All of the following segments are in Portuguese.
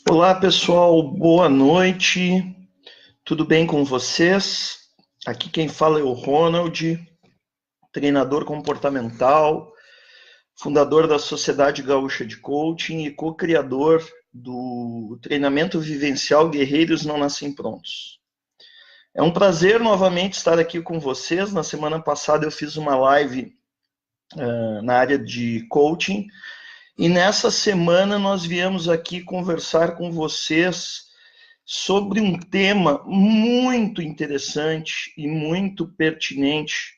Olá, pessoal, boa noite. Tudo bem com vocês? Aqui quem fala é o Ronald, treinador comportamental, fundador da Sociedade Gaúcha de Coaching e co-criador do treinamento vivencial Guerreiros Não Nascem Prontos. É um prazer novamente estar aqui com vocês. Na semana passada eu fiz uma live na área de coaching e nessa semana nós viemos aqui conversar com vocês sobre um tema muito interessante e muito pertinente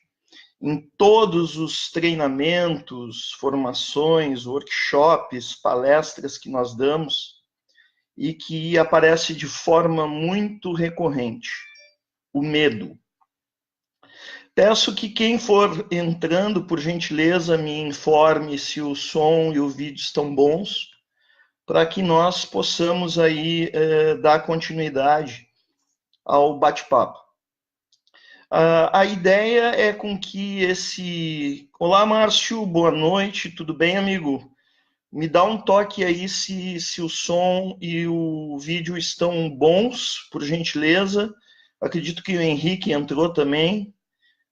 em todos os treinamentos, formações, workshops, palestras que nós damos e que aparece de forma muito recorrente: o medo. Peço que quem for entrando, por gentileza, me informe se o som e o vídeo estão bons, para que nós possamos aí dar continuidade ao bate-papo. A ideia é com que esse... Olá, Márcio, boa noite, tudo bem, amigo? Me dá um toque aí se o som e o vídeo estão bons, por gentileza. Acredito que o Henrique entrou também,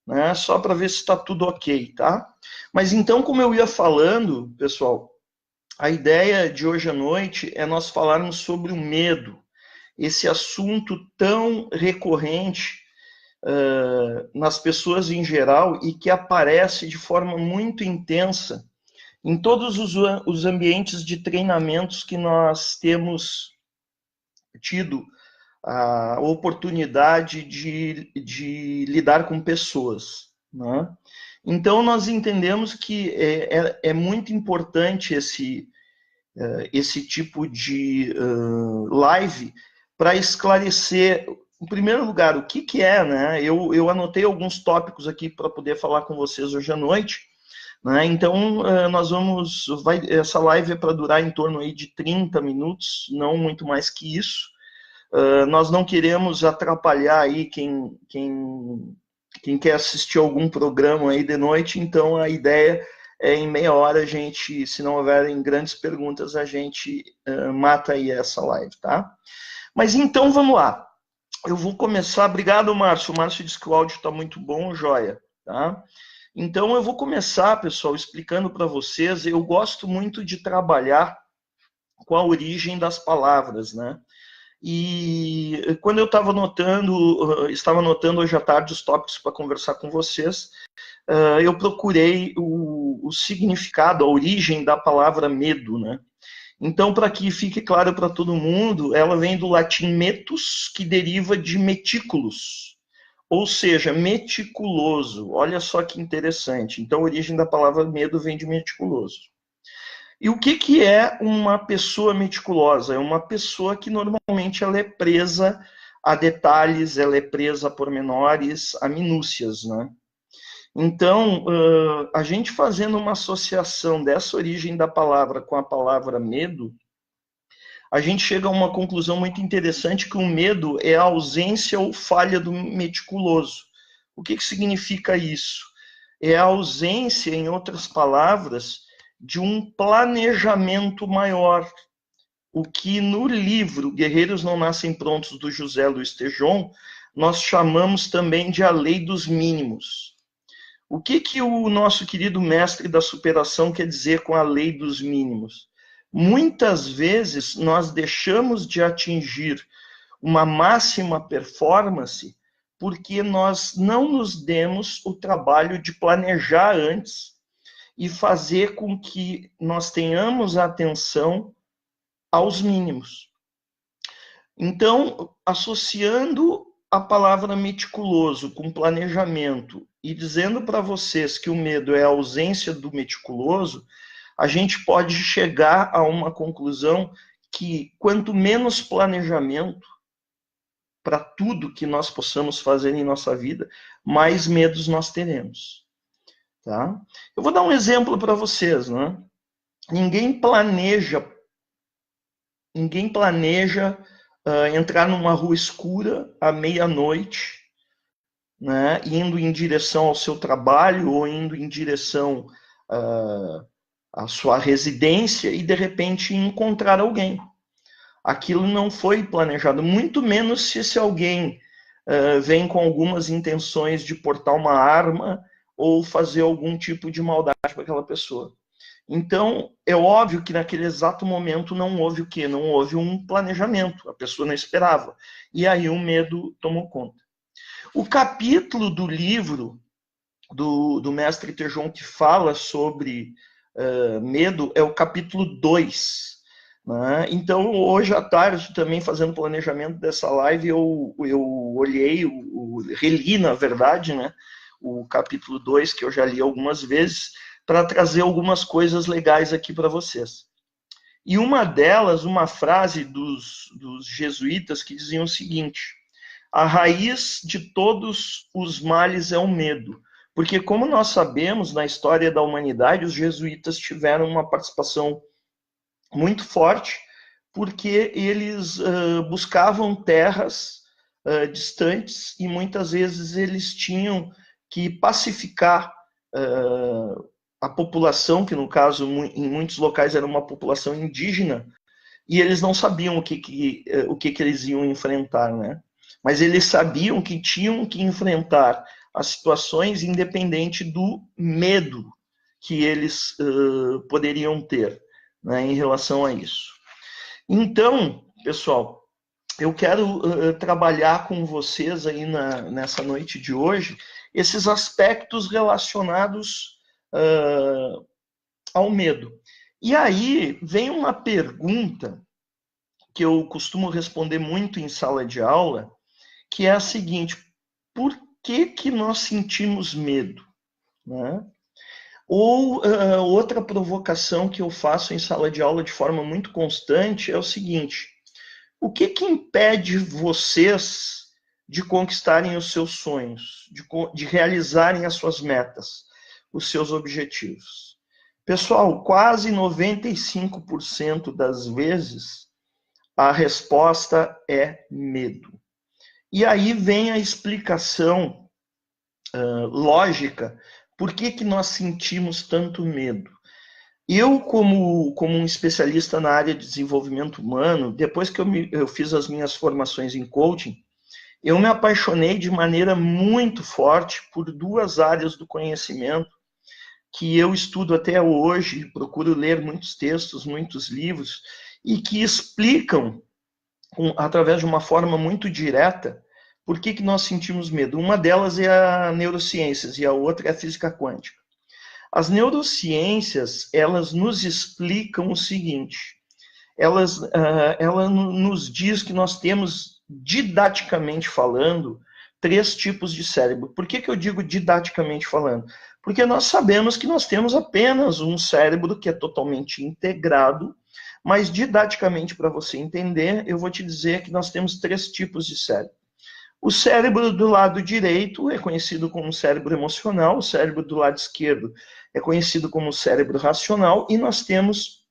né? Só para ver se está tudo ok, tá? Mas então, como eu ia falando, pessoal, a ideia de hoje à noite é nós falarmos sobre o medo, esse assunto tão recorrente nas pessoas em geral e que aparece de forma muito intensa em todos os ambientes de treinamentos que nós temos tido a oportunidade de lidar com pessoas, né? Então, nós entendemos que é muito importante esse tipo de live para esclarecer, em primeiro lugar, o que é, né? Eu anotei alguns tópicos aqui para poder falar com vocês hoje à noite, né? Então, essa live é para durar em torno aí de 30 minutos, não muito mais que isso. Nós não queremos atrapalhar aí quem quer assistir algum programa aí de noite, então a ideia é em meia hora a gente, se não houverem grandes perguntas, a gente mata aí essa live, tá? Mas então vamos lá. Eu vou começar. Obrigado, Márcio. O Márcio disse que o áudio está muito bom, joia, tá? Então eu vou começar, pessoal, explicando para vocês. Eu gosto muito de trabalhar com a origem das palavras, né? E quando eu estava anotando hoje à tarde os tópicos para conversar com vocês, eu procurei o significado, a origem da palavra medo, né? Então, para que fique claro para todo mundo, ela vem do latim metus, que deriva de meticulus, ou seja, meticuloso. Olha só que interessante. Então, a origem da palavra medo vem de meticuloso. E o que é uma pessoa meticulosa? É uma pessoa que normalmente ela é presa a detalhes, ela é presa a pormenores, a minúcias, né? Então, a gente fazendo uma associação dessa origem da palavra com a palavra medo, a gente chega a uma conclusão muito interessante, que o medo é a ausência ou falha do meticuloso. O que significa isso? É a ausência, em outras palavras, de um planejamento maior. O que no livro Guerreiros Não Nascem Prontos, do José Luiz Tejon, nós chamamos também de a lei dos mínimos. O que o nosso querido mestre da superação quer dizer com a lei dos mínimos? Muitas vezes nós deixamos de atingir uma máxima performance porque nós não nos demos o trabalho de planejar antes e fazer com que nós tenhamos atenção aos mínimos. Então, associando a palavra meticuloso com planejamento e dizendo para vocês que o medo é a ausência do meticuloso, a gente pode chegar a uma conclusão que quanto menos planejamento para tudo que nós possamos fazer em nossa vida, mais medos nós teremos. Tá? Eu vou dar um exemplo para vocês, né? Ninguém planeja entrar numa rua escura à meia-noite, né, indo em direção ao seu trabalho ou indo em direção à sua residência e de repente encontrar alguém. Aquilo não foi planejado, muito menos se alguém vem com algumas intenções de portar uma arma ou fazer algum tipo de maldade para aquela pessoa. Então, é óbvio que naquele exato momento não houve o quê? Não houve um planejamento, a pessoa não esperava. E aí o medo tomou conta. O capítulo do livro do mestre Tejon que fala sobre medo é o capítulo 2. Né? Então, hoje à tarde, também fazendo planejamento dessa live, eu olhei, reli, na verdade, né, o capítulo 2, que eu já li algumas vezes, para trazer algumas coisas legais aqui para vocês. E uma delas, uma frase dos jesuítas que diziam o seguinte: a raiz de todos os males é o medo. Porque, como nós sabemos, na história da humanidade, os jesuítas tiveram uma participação muito forte, porque eles buscavam terras distantes e muitas vezes eles tinham que pacificar a população, que no caso, em muitos locais era uma população indígena, e eles não sabiam o que eles iam enfrentar, né? Mas eles sabiam que tinham que enfrentar as situações independente do medo que eles poderiam ter, né, em relação a isso. Então, pessoal, eu quero trabalhar com vocês aí nessa noite de hoje esses aspectos relacionados ao medo. E aí vem uma pergunta que eu costumo responder muito em sala de aula, que é a seguinte: por que nós sentimos medo? Né? Ou outra provocação que eu faço em sala de aula de forma muito constante é o seguinte: o que impede vocês de conquistarem os seus sonhos, de realizarem as suas metas, os seus objetivos? Pessoal, quase 95% das vezes a resposta é medo. E aí vem a explicação lógica por que nós sentimos tanto medo. Eu, como um especialista na área de desenvolvimento humano, depois que eu fiz as minhas formações em coaching, eu me apaixonei de maneira muito forte por duas áreas do conhecimento que eu estudo até hoje, procuro ler muitos textos, muitos livros, e que explicam, através de uma forma muito direta, por que nós sentimos medo. Uma delas é a neurociências e a outra é a física quântica. As neurociências, elas nos explicam o seguinte: ela nos diz que nós temos, didaticamente falando, 3 tipos de cérebro. Por que eu digo didaticamente falando? Porque nós sabemos que nós temos apenas um cérebro que é totalmente integrado, mas didaticamente, para você entender, eu vou te dizer que nós temos 3 tipos de cérebro. O cérebro do lado direito é conhecido como cérebro emocional, o cérebro do lado esquerdo é conhecido como cérebro racional, e nós temos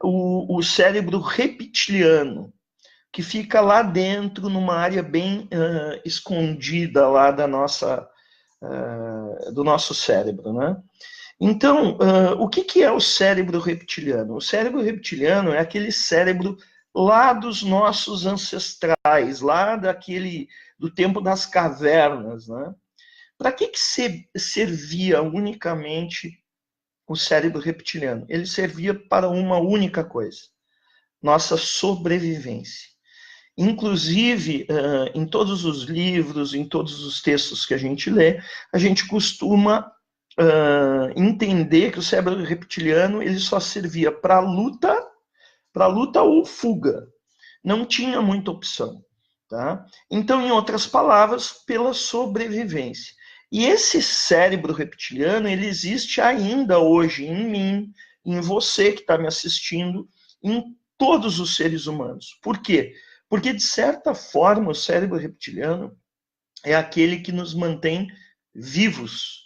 o cérebro reptiliano, que fica lá dentro, numa área bem escondida lá do nosso cérebro, né? Então, o que é o cérebro reptiliano? O cérebro reptiliano é aquele cérebro lá dos nossos ancestrais, lá do tempo das cavernas, né? Para que servia unicamente o cérebro reptiliano? Ele servia para uma única coisa: nossa sobrevivência. Inclusive, em todos os livros, em todos os textos que a gente lê, a gente costuma entender que o cérebro reptiliano ele só servia para luta ou fuga. Não tinha muita opção. Tá? Então, em outras palavras, pela sobrevivência. E esse cérebro reptiliano, ele existe ainda hoje em mim, em você que está me assistindo, em todos os seres humanos. Por quê? Porque, de certa forma, o cérebro reptiliano é aquele que nos mantém vivos.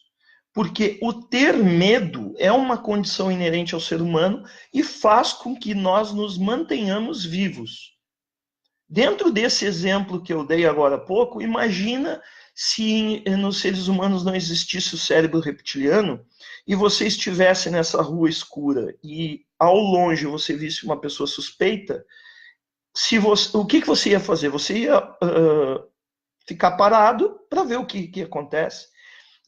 Porque o ter medo é uma condição inerente ao ser humano e faz com que nós nos mantenhamos vivos. Dentro desse exemplo que eu dei agora há pouco, imagina se nos seres humanos não existisse o cérebro reptiliano e você estivesse nessa rua escura e ao longe você visse uma pessoa suspeita o que você ia fazer? Você ia ficar parado para ver o que acontece.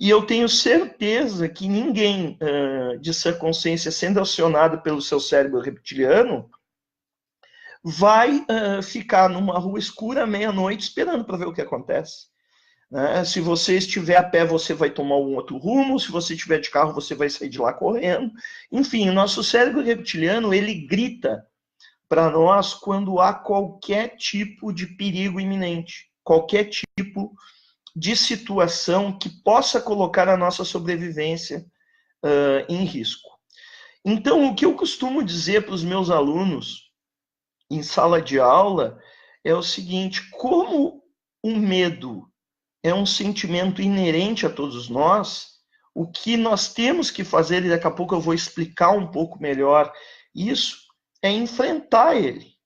E eu tenho certeza que ninguém de sã consciência sendo acionado pelo seu cérebro reptiliano vai ficar numa rua escura meia-noite esperando para ver o que acontece. Né? Se você estiver a pé, você vai tomar um outro rumo. Se você estiver de carro, você vai sair de lá correndo. Enfim, o nosso cérebro reptiliano, ele grita para nós quando há qualquer tipo de perigo iminente, qualquer tipo de situação que possa colocar a nossa sobrevivência em risco. Então, o que eu costumo dizer para os meus alunos em sala de aula é o seguinte: como o medo é um sentimento inerente a todos nós, o que nós temos que fazer, e daqui a pouco eu vou explicar um pouco melhor isso, é enfrentar ele.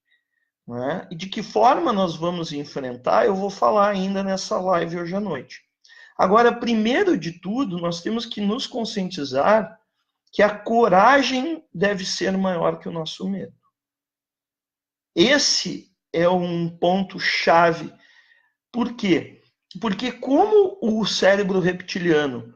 Né? E de que forma nós vamos enfrentar, eu vou falar ainda nessa live hoje à noite. Agora, primeiro de tudo, nós temos que nos conscientizar que a coragem deve ser maior que o nosso medo. Esse é um ponto-chave. Por quê? Porque como o cérebro reptiliano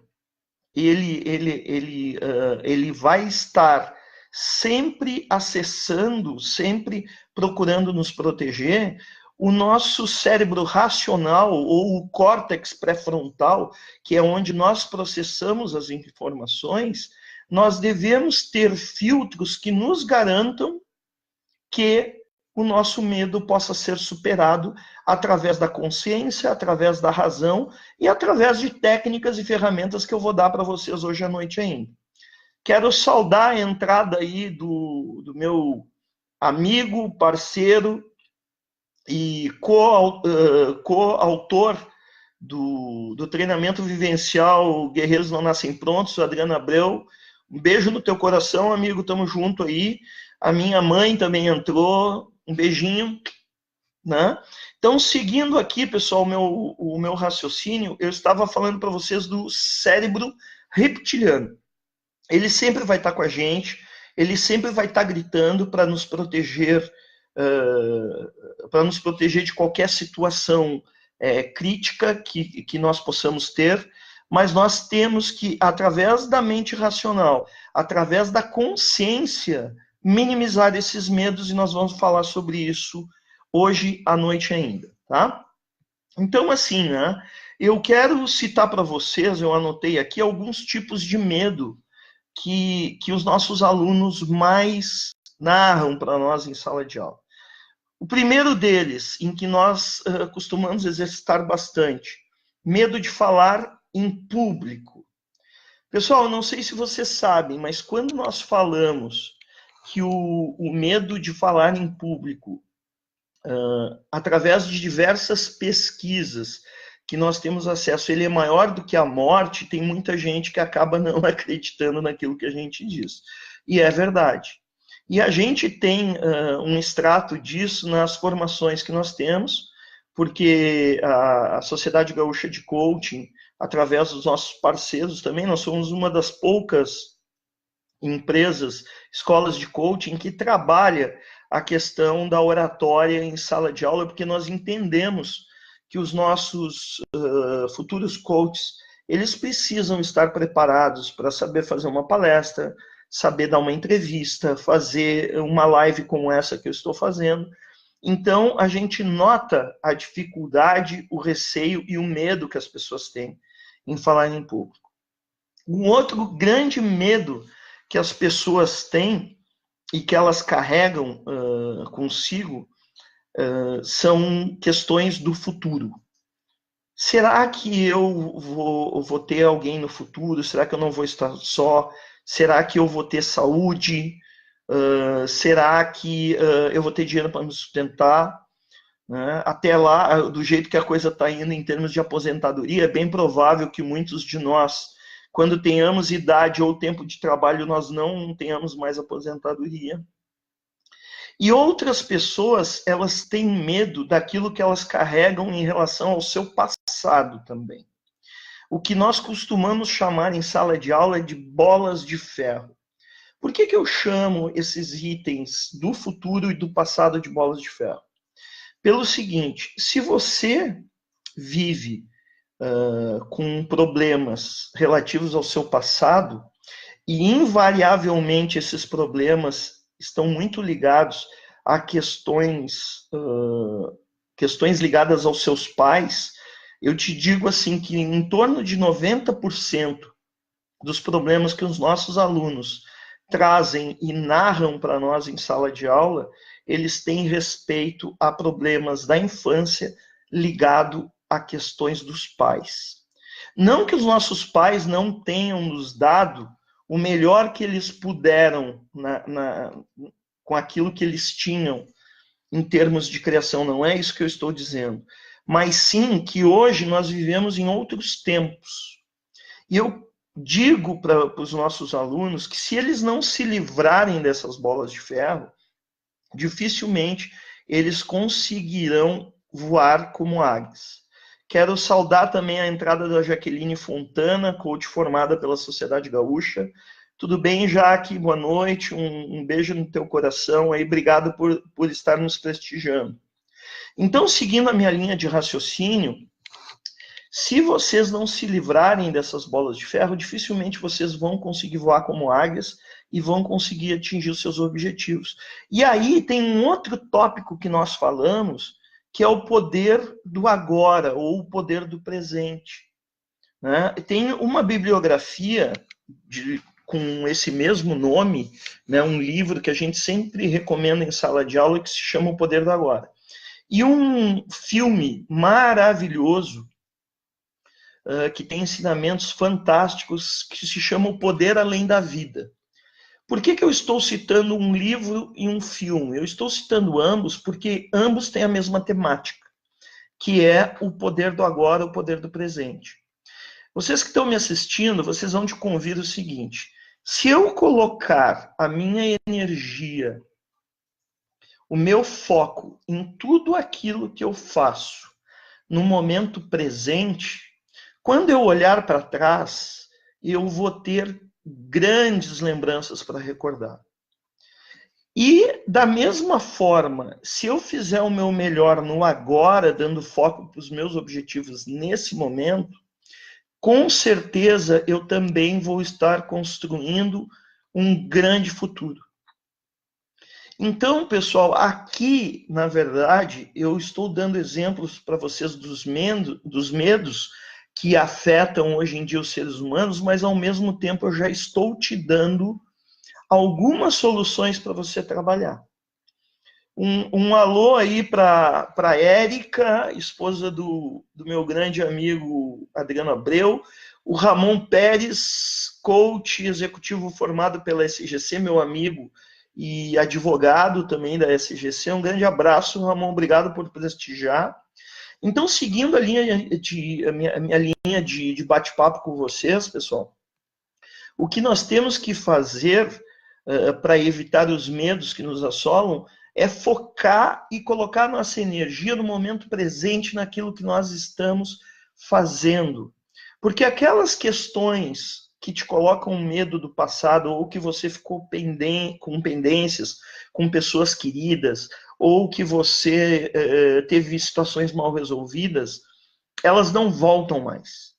ele vai estar sempre acessando, sempre procurando nos proteger, o nosso cérebro racional, ou o córtex pré-frontal, que é onde nós processamos as informações, nós devemos ter filtros que nos garantam que o nosso medo possa ser superado através da consciência, através da razão e através de técnicas e ferramentas que eu vou dar para vocês hoje à noite ainda. Quero saudar a entrada aí do meu amigo, parceiro e coautor do treinamento vivencial Guerreiros Não Nascem Prontos, o Adriano Abreu. Um beijo no teu coração, amigo, tamo junto aí. A minha mãe também entrou, um beijinho. Né? Então, seguindo aqui, pessoal, o meu raciocínio, eu estava falando para vocês do cérebro reptiliano. Ele sempre vai estar com a gente, ele sempre vai estar gritando para nos proteger, de qualquer situação crítica que nós possamos ter, mas nós temos que, através da mente racional, através da consciência, minimizar esses medos, e nós vamos falar sobre isso hoje à noite ainda, tá? Então, assim, né, eu quero citar para vocês, eu anotei aqui, alguns tipos de medo que os nossos alunos mais narram para nós em sala de aula. O primeiro deles, em que nós costumamos exercitar bastante, medo de falar em público. Pessoal, não sei se vocês sabem, mas quando nós falamos que o medo de falar em público, através de diversas pesquisas que nós temos acesso, ele é maior do que a morte, tem muita gente que acaba não acreditando naquilo que a gente diz. E é verdade. E a gente tem um extrato disso nas formações que nós temos, porque a Sociedade Gaúcha de Coaching, através dos nossos parceiros também, nós somos uma das poucas empresas, escolas de coaching que trabalha a questão da oratória em sala de aula, porque nós entendemos que os nossos futuros coaches, eles precisam estar preparados para saber fazer uma palestra, saber dar uma entrevista, fazer uma live como essa que eu estou fazendo. Então, a gente nota a dificuldade, o receio e o medo que as pessoas têm em falar em público. Um outro grande medo que as pessoas têm e que elas carregam consigo são questões do futuro. Será que eu vou ter alguém no futuro? Será que eu não vou estar só? Será que eu vou ter saúde? Será que eu vou ter dinheiro para me sustentar? Né? Até lá, do jeito que a coisa está indo em termos de aposentadoria, é bem provável que muitos de nós, quando tenhamos idade ou tempo de trabalho, nós não tenhamos mais aposentadoria. E outras pessoas, elas têm medo daquilo que elas carregam em relação ao seu passado também. O que nós costumamos chamar em sala de aula de bolas de ferro. Por que eu chamo esses itens do futuro e do passado de bolas de ferro? pelo seguinte: se você vive com problemas relativos ao seu passado, e invariavelmente esses problemas estão muito ligados a questões ligadas aos seus pais, eu te digo assim que em torno de 90% dos problemas que os nossos alunos trazem e narram para nós em sala de aula, eles têm respeito a problemas da infância ligado a questões dos pais. Não que os nossos pais não tenham nos dado o melhor que eles puderam com aquilo que eles tinham em termos de criação, não é isso que eu estou dizendo, mas sim que hoje nós vivemos em outros tempos. E eu digo para os nossos alunos que se eles não se livrarem dessas bolas de ferro, dificilmente eles conseguirão voar como águias. Quero saudar também a entrada da Jaqueline Fontana, coach formada pela Sociedade Gaúcha. Tudo bem, Jaque? Boa noite, um beijo no teu coração aí, obrigado por estar nos prestigiando. Então, seguindo a minha linha de raciocínio, se vocês não se livrarem dessas bolas de ferro, dificilmente vocês vão conseguir voar como águias e vão conseguir atingir os seus objetivos. E aí tem um outro tópico que nós falamos, que é o poder do agora, ou o poder do presente. Né? Tem uma bibliografia com esse mesmo nome, né, um livro que a gente sempre recomenda em sala de aula, que se chama O Poder do Agora. E um filme maravilhoso, que tem ensinamentos fantásticos, que se chama O Poder Além da Vida. Por que eu estou citando um livro e um filme? Eu estou citando ambos porque ambos têm a mesma temática, que é o poder do agora, o poder do presente. Vocês que estão me assistindo, vocês vão te convir o seguinte: se eu colocar a minha energia, o meu foco em tudo aquilo que eu faço no momento presente, quando eu olhar para trás, eu vou ter grandes lembranças para recordar. E, da mesma forma, se eu fizer o meu melhor no agora, dando foco para os meus objetivos nesse momento, com certeza eu também vou estar construindo um grande futuro. Então, pessoal, aqui, na verdade, eu estou dando exemplos para vocês dos medos que afetam hoje em dia os seres humanos, mas ao mesmo tempo eu já estou te dando algumas soluções para você trabalhar. Um alô aí para a Érica, esposa do meu grande amigo Adriano Abreu, o Ramon Pérez, coach executivo formado pela SGC, meu amigo e advogado também da SGC. Um grande abraço, Ramon, obrigado por prestigiar. Então, seguindo a minha linha de bate-papo com vocês, pessoal, o que nós temos que fazer para evitar os medos que nos assolam é focar e colocar nossa energia no momento presente, naquilo que nós estamos fazendo. Porque aquelas questões que te colocam medo do passado, ou que você ficou com pendências com pessoas queridas, ou que você teve situações mal resolvidas, elas não voltam mais.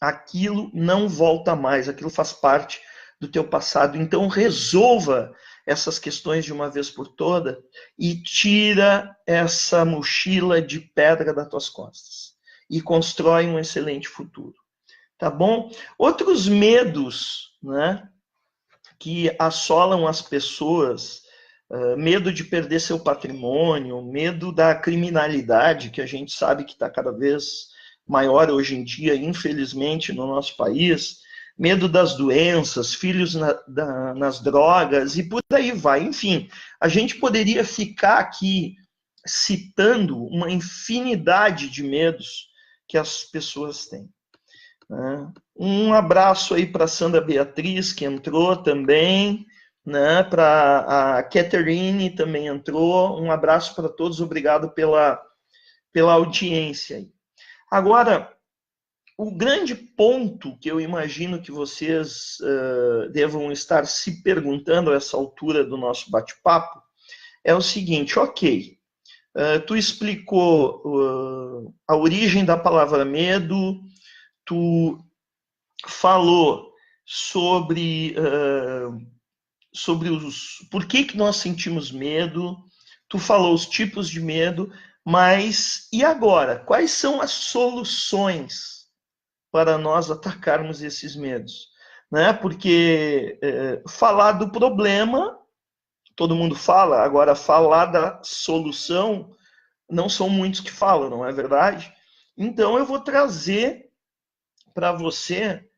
Aquilo não volta mais, aquilo faz parte do teu passado. Então resolva essas questões de uma vez por toda e tira essa mochila de pedra das tuas costas e constrói um excelente futuro. Tá bom? Outros medos, né, que assolam as pessoas, medo de perder seu patrimônio, medo da criminalidade, que a gente sabe que está cada vez maior hoje em dia, infelizmente, no nosso país, medo das doenças, filhos nas drogas e por aí vai. Enfim, a gente poderia ficar aqui citando uma infinidade de medos que as pessoas têm. Um abraço aí para a Sandra Beatriz, que entrou também, né? Para a Catherine também entrou. Um abraço para todos, obrigado pela audiência aí. Agora, o grande ponto que eu imagino que vocês devam estar se perguntando a essa altura do nosso bate-papo é o seguinte: ok, Tu explicou a origem da palavra medo, tu falou sobre por que nós sentimos medo, tu falou os tipos de medo, mas e agora? Quais são as soluções para nós atacarmos esses medos? Né? Porque falar do problema, todo mundo fala, agora falar da solução, não são muitos que falam, não é verdade? Então eu vou trazer para você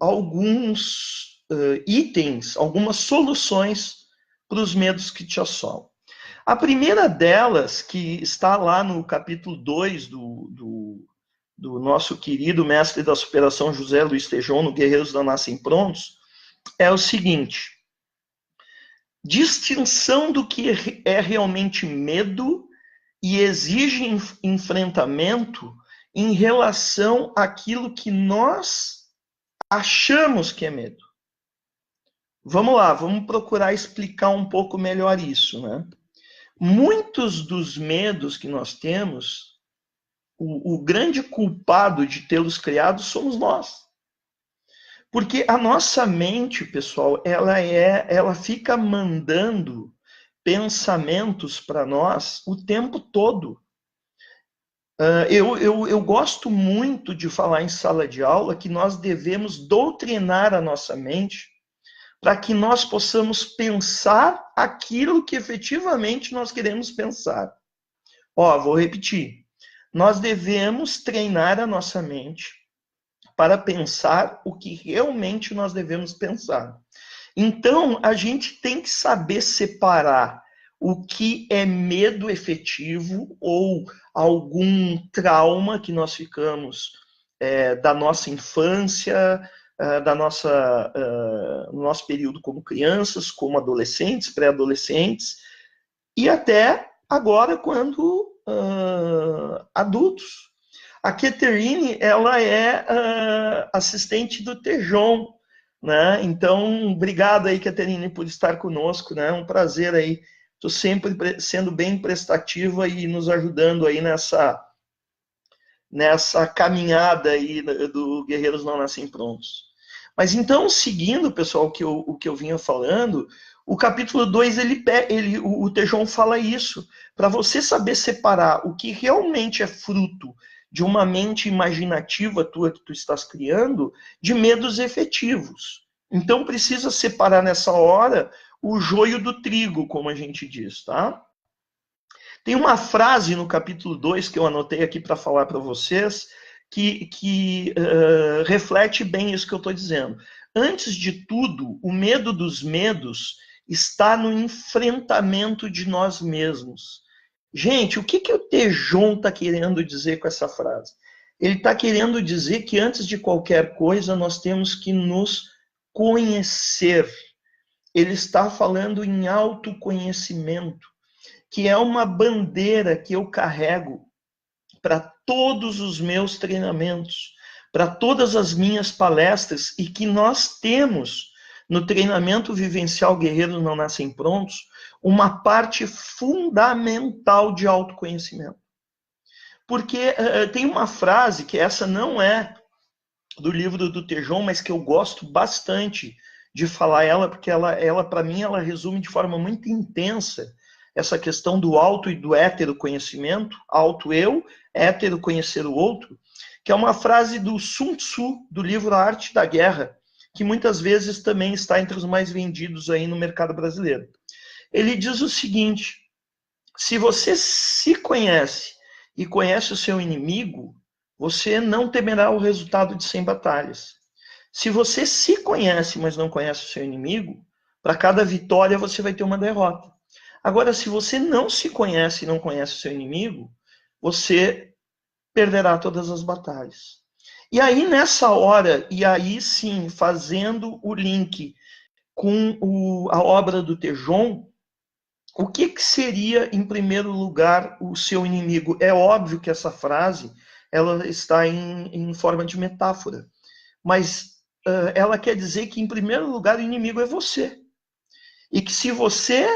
alguns itens, algumas soluções para os medos que te assolam. A primeira delas, que está lá no capítulo 2 do nosso querido mestre da superação José Luiz Tejon, no Guerreiros Não Nascem Prontos, é o seguinte: distinção do que é realmente medo e exige enfrentamento em relação àquilo que nós achamos que é medo. Vamos lá, vamos procurar explicar um pouco melhor isso, né? Muitos dos medos que nós temos, o grande culpado de tê-los criados somos nós. Porque a nossa mente, pessoal, ela fica mandando pensamentos para nós o tempo todo. Eu gosto muito de falar em sala de aula que nós devemos doutrinar a nossa mente para que nós possamos pensar aquilo que efetivamente nós queremos pensar. Vou repetir. Nós devemos treinar a nossa mente para pensar o que realmente nós devemos pensar. Então, a gente tem que saber separar o que é medo efetivo ou algum trauma que nós ficamos da nossa infância, no nosso período como crianças, como adolescentes, pré-adolescentes, e até agora quando adultos. A Catherine, ela é assistente do Tejon, né? Então, obrigado aí, Catherine, por estar conosco, né? Um prazer aí. Estou sempre sendo bem prestativa e nos ajudando aí nessa caminhada aí do Guerreiros Não Nascem Prontos. Mas então, seguindo, pessoal, o que eu vinha falando, o capítulo 2, o Tejon fala isso, para você saber separar o que realmente é fruto de uma mente imaginativa tua que tu estás criando, de medos efetivos. Então, precisa separar nessa hora o joio do trigo, como a gente diz, tá? Tem uma frase no capítulo 2 que eu anotei aqui para falar para vocês, que reflete bem isso que eu estou dizendo. Antes de tudo, o medo dos medos está no enfrentamento de nós mesmos. Gente, o que o Tejon está querendo dizer com essa frase? Ele está querendo dizer que antes de qualquer coisa nós temos que nos conhecer. Ele está falando em autoconhecimento, que é uma bandeira que eu carrego para todos os meus treinamentos, para todas as minhas palestras, e que nós temos no treinamento vivencial Guerreiros Não Nascem Prontos uma parte fundamental de autoconhecimento. Porque tem uma frase, que essa não é do livro do Tejon, mas que eu gosto bastante de falar ela, porque ela para mim, ela resume de forma muito intensa essa questão do auto e do hétero conhecimento, auto eu, hétero conhecer o outro, que é uma frase do Sun Tzu, do livro A Arte da Guerra, que muitas vezes também está entre os mais vendidos aí no mercado brasileiro. Ele diz o seguinte: se você se conhece e conhece o seu inimigo, você não temerá o resultado de 100 batalhas. Se você se conhece, mas não conhece o seu inimigo, para cada vitória você vai ter uma derrota. Agora, se você não se conhece e não conhece o seu inimigo, você perderá todas as batalhas. E aí, nessa hora, e aí sim, fazendo o link com a obra do Tejon, o que seria, em primeiro lugar, o seu inimigo? É óbvio que essa frase ela está em forma de metáfora, mas ela quer dizer que, em primeiro lugar, o inimigo é você. E que se você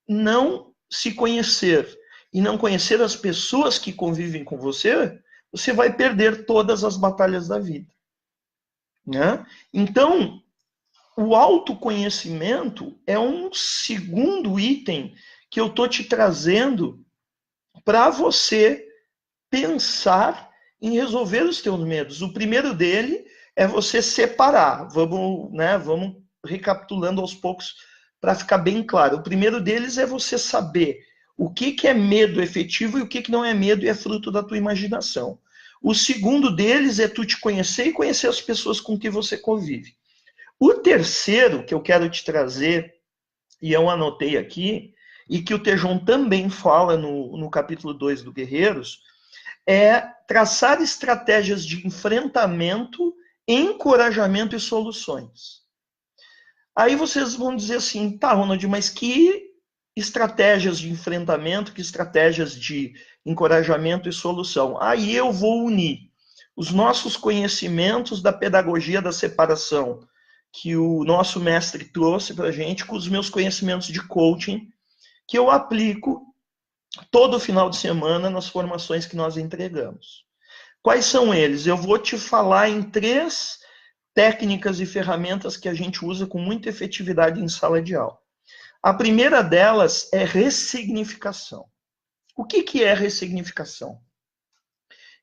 não se conhecer e não conhecer as pessoas que convivem com você, você vai perder todas as batalhas da vida, né? Então, o autoconhecimento é um segundo item que eu estou te trazendo para você pensar em resolver os teus medos. O primeiro dele é você separar. Vamos recapitulando aos poucos para ficar bem claro. O primeiro deles é você saber o que é medo efetivo e o que não é medo e é fruto da tua imaginação. O segundo deles é tu te conhecer e conhecer as pessoas com que você convive. O terceiro que eu quero te trazer, e eu anotei aqui, e que o Tejon também fala no capítulo 2 do Guerreiros, é traçar estratégias de enfrentamento, encorajamento e soluções. Aí vocês vão dizer assim, tá, Ronald, mas que estratégias de enfrentamento, que estratégias de encorajamento e solução? Aí eu vou unir os nossos conhecimentos da pedagogia da separação, que o nosso mestre trouxe para a gente, com os meus conhecimentos de coaching, que eu aplico todo final de semana nas formações que nós entregamos. Quais são eles? Eu vou te falar em 3 técnicas e ferramentas que a gente usa com muita efetividade em sala de aula. A primeira delas é ressignificação. O que é ressignificação?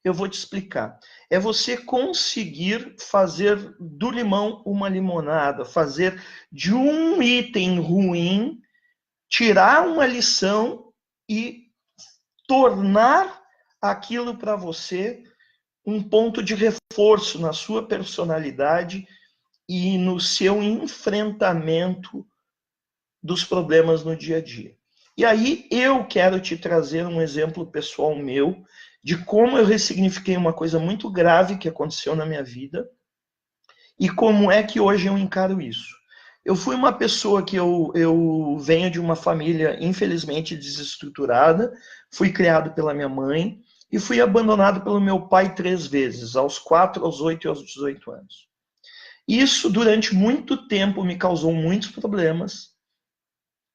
Eu vou te explicar. É você conseguir fazer do limão uma limonada, fazer de um item ruim, tirar uma lição e tornar aquilo para você um ponto de reforço na sua personalidade e no seu enfrentamento dos problemas no dia a dia. E aí eu quero te trazer um exemplo pessoal meu de como eu ressignifiquei uma coisa muito grave que aconteceu na minha vida e como é que hoje eu encaro isso. Eu fui uma pessoa que eu venho de uma família infelizmente desestruturada, fui criado pela minha mãe e fui abandonado pelo meu pai 3 vezes, aos 4, aos 8 e aos 18 anos. Isso durante muito tempo me causou muitos problemas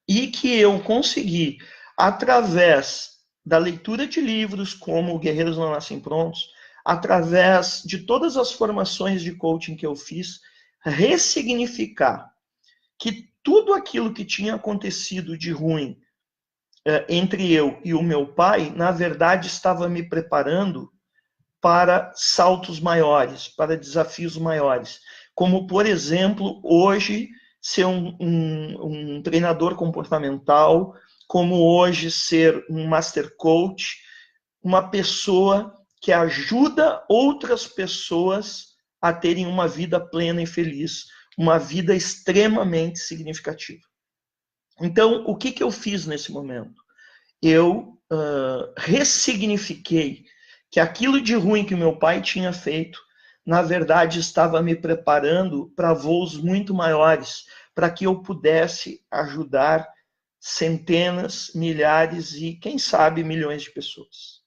e que eu consegui, através da leitura de livros como Guerreiros Não Nascem Prontos, através de todas as formações de coaching que eu fiz, ressignificar que tudo aquilo que tinha acontecido de ruim entre eu e o meu pai, na verdade, estava me preparando para saltos maiores, para desafios maiores. Como, por exemplo, hoje ser um treinador comportamental, como hoje ser um master coach, uma pessoa que ajuda outras pessoas a terem uma vida plena e feliz, uma vida extremamente significativa. Então, o que eu fiz nesse momento? Eu ressignifiquei que aquilo de ruim que meu pai tinha feito, na verdade, estava me preparando para voos muito maiores, para que eu pudesse ajudar centenas, milhares e, quem sabe, milhões de pessoas.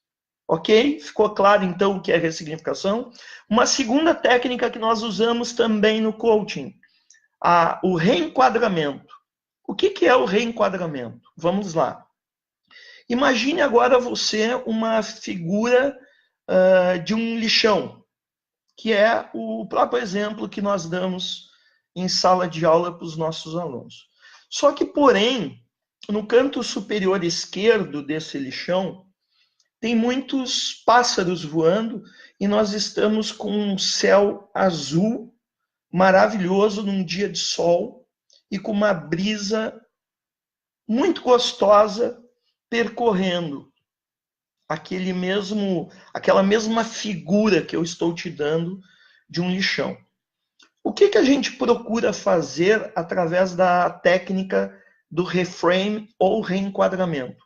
Ok? Ficou claro, então, o que é ressignificação? Uma segunda técnica que nós usamos também no coaching, o reenquadramento. O que é o reenquadramento? Vamos lá. Imagine agora você uma figura de um lixão, que é o próprio exemplo que nós damos em sala de aula para os nossos alunos. Só que, porém, no canto superior esquerdo desse lixão, tem muitos pássaros voando e nós estamos com um céu azul maravilhoso num dia de sol e com uma brisa muito gostosa percorrendo aquela mesma figura que eu estou te dando de um lixão. O que a gente procura fazer através da técnica do reframe ou reenquadramento?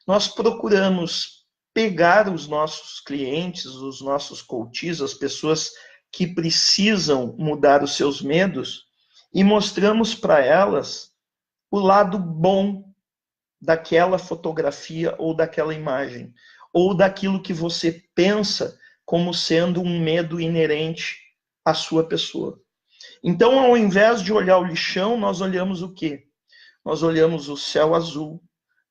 Nós procuramos pegar os nossos clientes, os nossos coaches, as pessoas que precisam mudar os seus medos e mostramos para elas o lado bom daquela fotografia ou daquela imagem, ou daquilo que você pensa como sendo um medo inerente à sua pessoa. Então, ao invés de olhar o lixão, nós olhamos o quê? Nós olhamos o céu azul,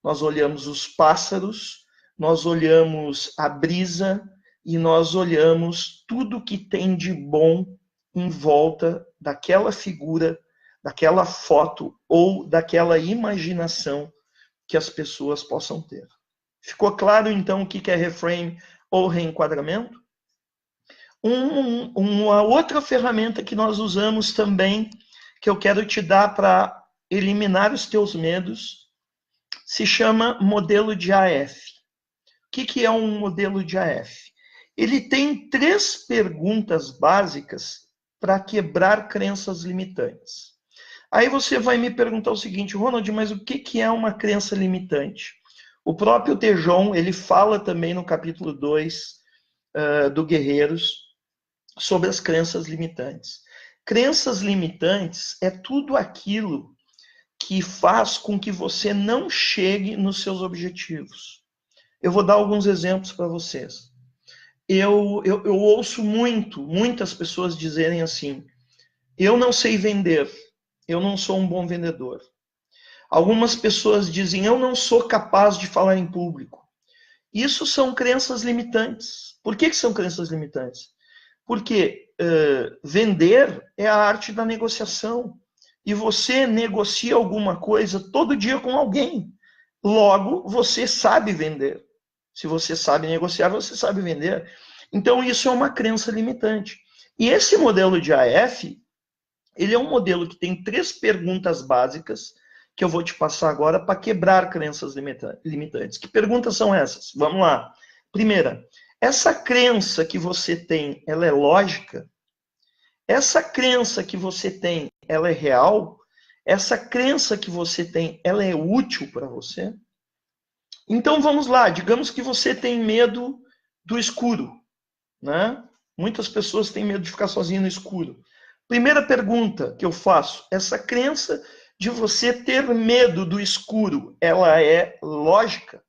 nós olhamos os pássaros, nós olhamos a brisa e nós olhamos tudo que tem de bom em volta daquela figura, daquela foto ou daquela imaginação que as pessoas possam ter. Ficou claro, então, o que é reframe ou reenquadramento? Uma outra ferramenta que nós usamos também, que eu quero te dar para eliminar os teus medos, se chama modelo de AF. O que é um modelo de AF? Ele tem 3 perguntas básicas para quebrar crenças limitantes. Aí você vai me perguntar o seguinte, Ronald, mas o que é uma crença limitante? O próprio Tejon, ele fala também no capítulo 2 do Guerreiros sobre as crenças limitantes. Crenças limitantes é tudo aquilo que faz com que você não chegue nos seus objetivos. Eu vou dar alguns exemplos para vocês. Eu ouço muitas pessoas dizerem assim, eu não sei vender, eu não sou um bom vendedor. Algumas pessoas dizem, eu não sou capaz de falar em público. Isso são crenças limitantes. Por que são crenças limitantes? Porque vender é a arte da negociação. E você negocia alguma coisa todo dia com alguém. Logo, você sabe vender. Se você sabe negociar, você sabe vender. Então, isso é uma crença limitante. E esse modelo de AF, ele é um modelo que tem 3 perguntas básicas que eu vou te passar agora para quebrar crenças limitantes. Que perguntas são essas? Vamos lá. Primeira, essa crença que você tem, ela é lógica? Essa crença que você tem, ela é real? Essa crença que você tem, ela é útil para você? Então vamos lá, digamos que você tem medo do escuro, né? Muitas pessoas têm medo de ficar sozinho no escuro. Primeira pergunta que eu faço, essa crença de você ter medo do escuro, ela é lógica?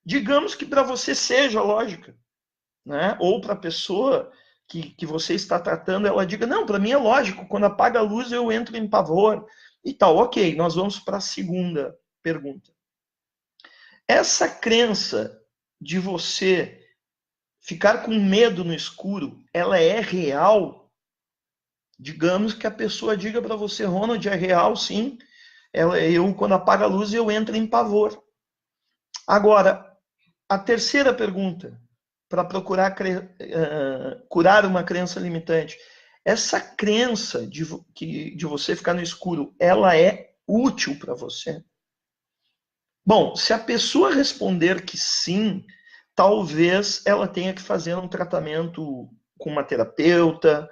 Digamos que para você seja lógica, né? Ou para a pessoa que você está tratando, ela diga, não, para mim é lógico, quando apaga a luz eu entro em pavor e tal. Ok, nós vamos para a segunda pergunta. Essa crença de você ficar com medo no escuro, ela é real? Digamos que a pessoa diga para você, Ronald, é real sim, eu quando apaga a luz eu entro em pavor. Agora, a terceira pergunta, para procurar curar uma crença limitante. Essa crença de você ficar no escuro, ela é útil para você? Bom, se a pessoa responder que sim, talvez ela tenha que fazer um tratamento com uma terapeuta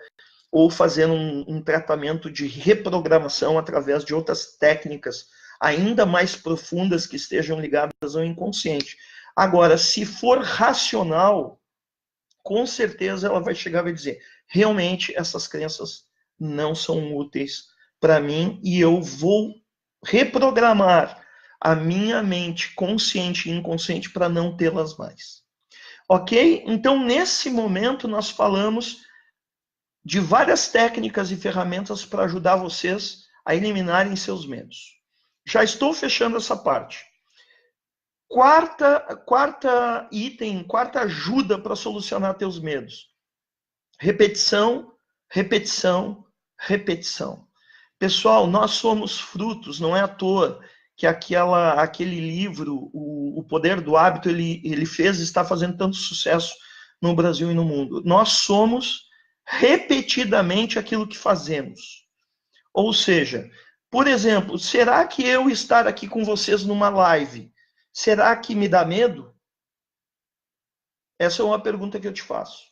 ou fazer um tratamento de reprogramação através de outras técnicas ainda mais profundas que estejam ligadas ao inconsciente. Agora, se for racional, com certeza ela vai chegar e vai dizer, realmente essas crenças não são úteis para mim e eu vou reprogramar a minha mente consciente e inconsciente para não tê-las mais. Ok? Então, nesse momento, nós falamos de várias técnicas e ferramentas para ajudar vocês a eliminarem seus medos. Já estou fechando essa parte. Quarta item, quarta ajuda para solucionar teus medos. Repetição, repetição, repetição. Pessoal, nós somos frutos, não é à toa que aquele livro, o Poder do Hábito, ele fez e está fazendo tanto sucesso no Brasil e no mundo. Nós somos repetidamente aquilo que fazemos. Ou seja, por exemplo, será que eu estar aqui com vocês numa live, será que me dá medo? Essa é uma pergunta que eu te faço.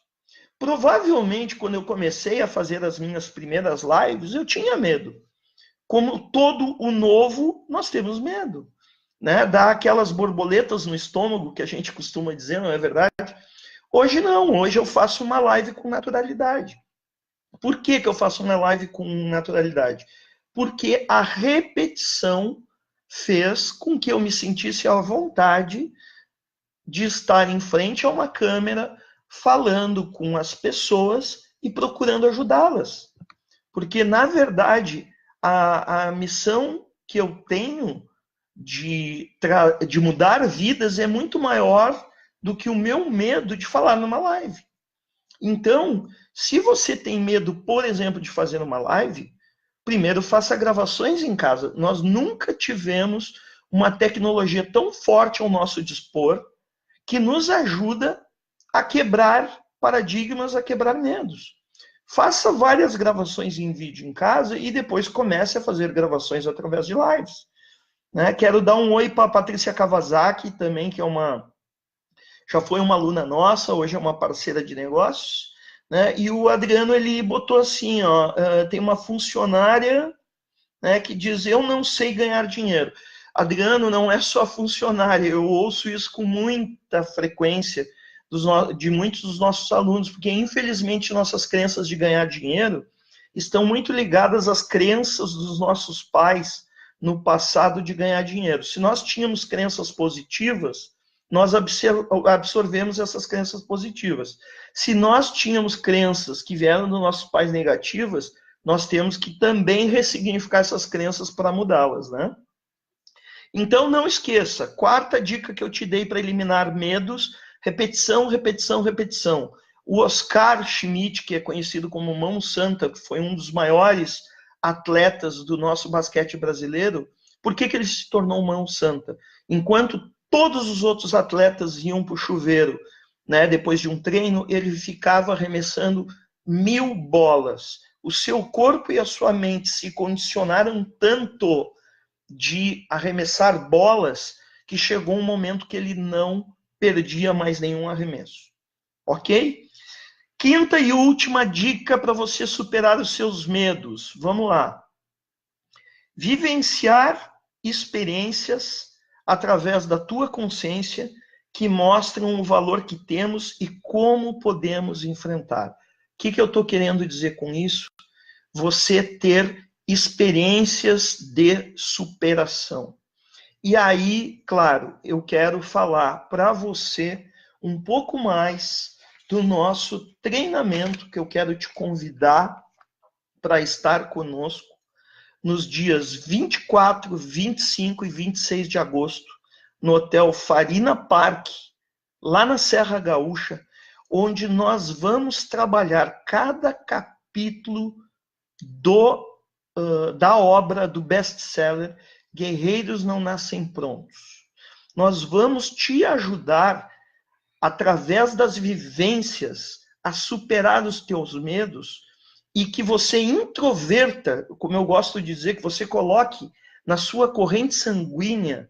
Provavelmente, quando eu comecei a fazer as minhas primeiras lives, eu tinha medo. Como todo o novo, nós temos medo. Né? Dá aquelas borboletas no estômago que a gente costuma dizer, não é verdade? Hoje não, hoje eu faço uma live com naturalidade. Por que eu faço uma live com naturalidade? Porque a repetição fez com que eu me sentisse à vontade de estar em frente a uma câmera, falando com as pessoas e procurando ajudá-las. Porque, na verdade, a missão que eu tenho de mudar vidas é muito maior do que o meu medo de falar numa live. Então, se você tem medo, por exemplo, de fazer uma live, primeiro faça gravações em casa. Nós nunca tivemos uma tecnologia tão forte ao nosso dispor que nos ajuda a quebrar paradigmas, a quebrar medos. Faça várias gravações em vídeo em casa e depois comece a fazer gravações através de lives. Né? Quero dar um oi para a Patrícia Kawasaki também, que já foi uma aluna nossa, hoje é uma parceira de negócios. Né? E o Adriano, ele botou assim, ó, tem uma funcionária, né, que diz, eu não sei ganhar dinheiro. Adriano, não é só funcionária, eu ouço isso com muita frequência de muitos dos nossos alunos, porque infelizmente nossas crenças de ganhar dinheiro estão muito ligadas às crenças dos nossos pais no passado de ganhar dinheiro. Se nós tínhamos crenças positivas, nós absorvemos essas crenças positivas. Se nós tínhamos crenças que vieram dos nossos pais negativas, nós temos que também ressignificar essas crenças para mudá-las, né? Então, não esqueça, quarta dica que eu te dei para eliminar medos, repetição, repetição, repetição. O Oscar Schmidt, que é conhecido como Mão Santa, que foi um dos maiores atletas do nosso basquete brasileiro, por que ele se tornou Mão Santa? Enquanto todos os outros atletas iam para o chuveiro, né, depois de um treino, ele ficava arremessando 1000 bolas. O seu corpo e a sua mente se condicionaram tanto de arremessar bolas que chegou um momento que ele não perdia mais nenhum arremesso. Ok? Quinta e última dica para você superar os seus medos. Vamos lá. Vivenciar experiências através da tua consciência que mostram o valor que temos e como podemos enfrentar. O que eu estou querendo dizer com isso? Você ter experiências de superação. E aí, claro, eu quero falar para você um pouco mais do nosso treinamento, que eu quero te convidar para estar conosco nos dias 24, 25 e 26 de agosto, no Hotel Farina Park, lá na Serra Gaúcha, onde nós vamos trabalhar cada capítulo da obra do best-seller Guerreiros Não Nascem Prontos. Nós vamos te ajudar, através das vivências, a superar os teus medos e que você introverta, como eu gosto de dizer, que você coloque na sua corrente sanguínea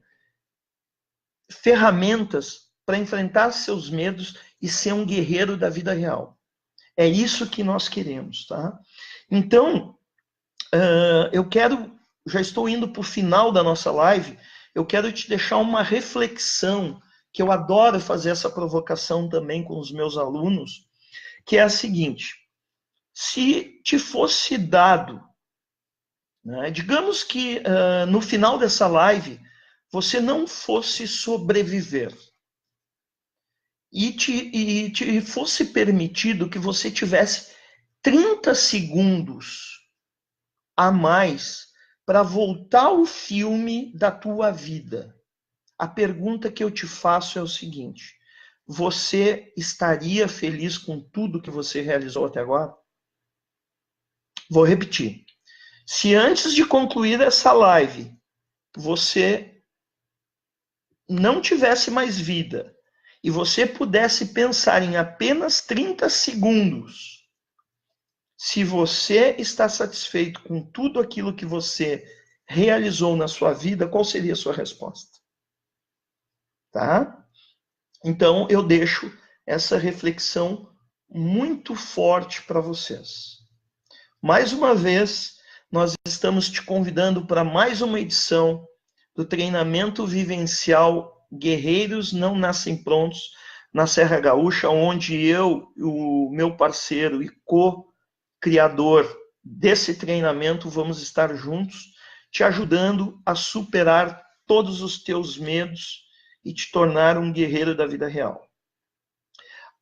ferramentas para enfrentar seus medos e ser um guerreiro da vida real. É isso que nós queremos, tá? Então, já estou indo para o final da nossa live, eu quero te deixar uma reflexão, que eu adoro fazer essa provocação também com os meus alunos, que é a seguinte: se te fosse dado, né, digamos que no final dessa live você não fosse sobreviver e te fosse permitido que você tivesse 30 segundos a mais para voltar ao filme da tua vida, a pergunta que eu te faço é o seguinte: você estaria feliz com tudo que você realizou até agora? Vou repetir. Se antes de concluir essa live, você não tivesse mais vida e você pudesse pensar em apenas 30 segundos, se você está satisfeito com tudo aquilo que você realizou na sua vida, qual seria a sua resposta? Tá? Então, eu deixo essa reflexão muito forte para vocês. Mais uma vez, nós estamos te convidando para mais uma edição do treinamento vivencial Guerreiros Não Nascem Prontos, na Serra Gaúcha, onde eu, o meu parceiro e co-criador desse treinamento, vamos estar juntos, te ajudando a superar todos os teus medos e te tornar um guerreiro da vida real.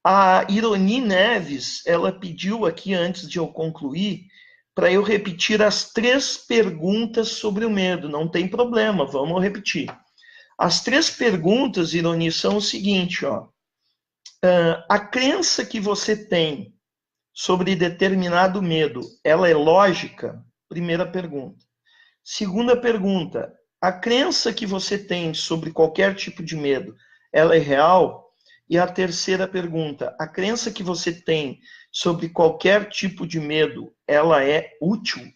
A Ironi Neves, ela pediu aqui, antes de eu concluir, para eu repetir as 3 perguntas sobre o medo. Não tem problema, vamos repetir. As 3 perguntas, Ironi, são o seguinte, ó. A crença que você tem sobre determinado medo, ela é lógica? Primeira pergunta. Segunda pergunta, a crença que você tem sobre qualquer tipo de medo, ela é real? E a terceira pergunta, a crença que você tem sobre qualquer tipo de medo, ela é útil?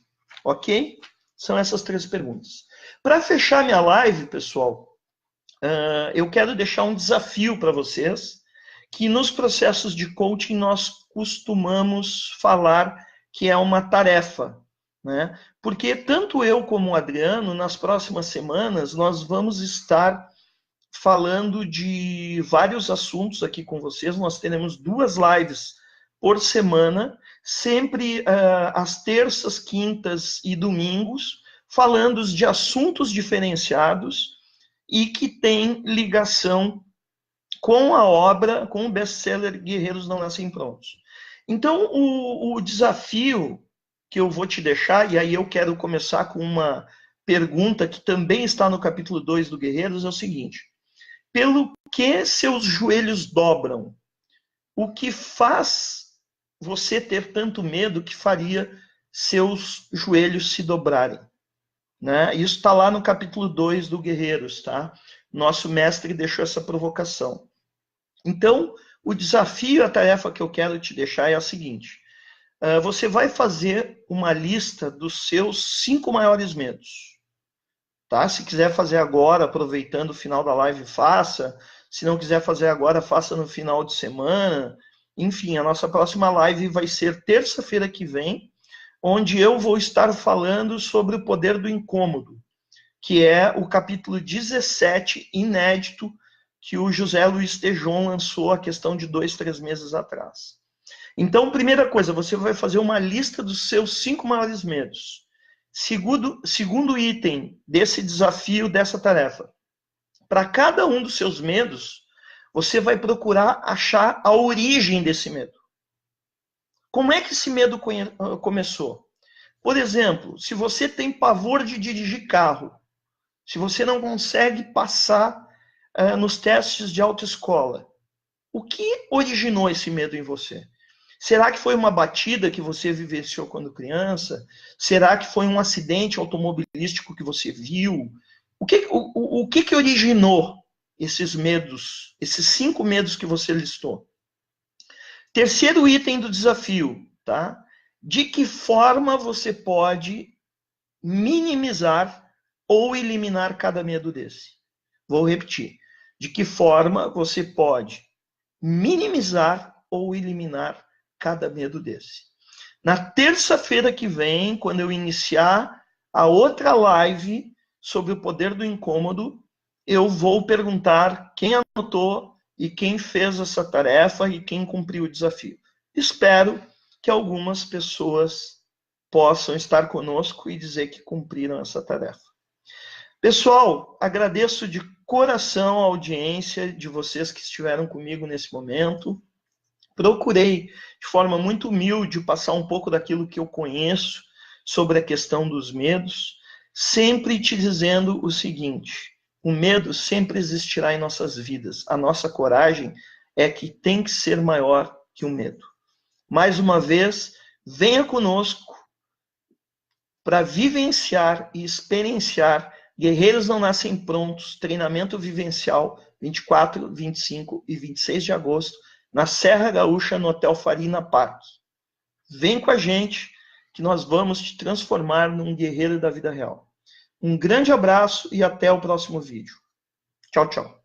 Ok? São essas 3 perguntas. Para fechar minha live, pessoal, eu quero deixar um desafio para vocês, que nos processos de coaching nós costumamos falar que é uma tarefa, né? Porque tanto eu como o Adriano, nas próximas semanas, nós vamos estar falando de vários assuntos aqui com vocês. Nós teremos 2 lives por semana, sempre às terças, quintas e domingos, falando de assuntos diferenciados e que tem ligação com a obra, com o best-seller Guerreiros Não Nascem Prontos. Então, o desafio que eu vou te deixar, e aí eu quero começar com uma pergunta que também está no capítulo 2 do Guerreiros, é o seguinte: pelo que seus joelhos dobram? O que faz você ter tanto medo que faria seus joelhos se dobrarem? Né? Isso está lá no capítulo 2 do Guerreiros, tá? Nosso mestre deixou essa provocação. Então, o desafio, a tarefa que eu quero te deixar é a seguinte: você vai fazer uma lista dos seus 5 maiores medos. Tá? Se quiser fazer agora, aproveitando o final da live, faça. Se não quiser fazer agora, faça no final de semana. Enfim, a nossa próxima live vai ser terça-feira que vem, onde eu vou estar falando sobre o poder do incômodo, que é o capítulo 17, inédito, que o José Luiz Tejon lançou a questão de 2, 3 meses atrás. Então, primeira coisa, você vai fazer uma lista dos seus 5 maiores medos. Segundo item desse desafio, dessa tarefa. Para cada um dos seus medos, você vai procurar achar a origem desse medo. Como é que esse medo começou? Por exemplo, se você tem pavor de dirigir carro, se você não consegue passar nos testes de autoescola, o que originou esse medo em você? Será que foi uma batida que você vivenciou quando criança? Será que foi um acidente automobilístico que você viu? O que originou esses medos, esses 5 medos que você listou? Terceiro item do desafio, tá? De que forma você pode minimizar ou eliminar cada medo desse? Vou repetir. De que forma você pode minimizar ou eliminar cada medo desse? Na terça-feira que vem, quando eu iniciar a outra live sobre o poder do incômodo, eu vou perguntar quem anotou e quem fez essa tarefa e quem cumpriu o desafio. Espero que algumas pessoas possam estar conosco e dizer que cumpriram essa tarefa. Pessoal, agradeço de coração a audiência de vocês que estiveram comigo nesse momento. Procurei, de forma muito humilde, passar um pouco daquilo que eu conheço sobre a questão dos medos, sempre te dizendo o seguinte: o medo sempre existirá em nossas vidas. A nossa coragem é que tem que ser maior que o medo. Mais uma vez, venha conosco para vivenciar e experienciar Guerreiros Não Nascem Prontos, treinamento vivencial, 24, 25 e 26 de agosto, na Serra Gaúcha, no Hotel Farina Park. Vem com a gente, que nós vamos te transformar num guerreiro da vida real. Um grande abraço e até o próximo vídeo. Tchau, tchau.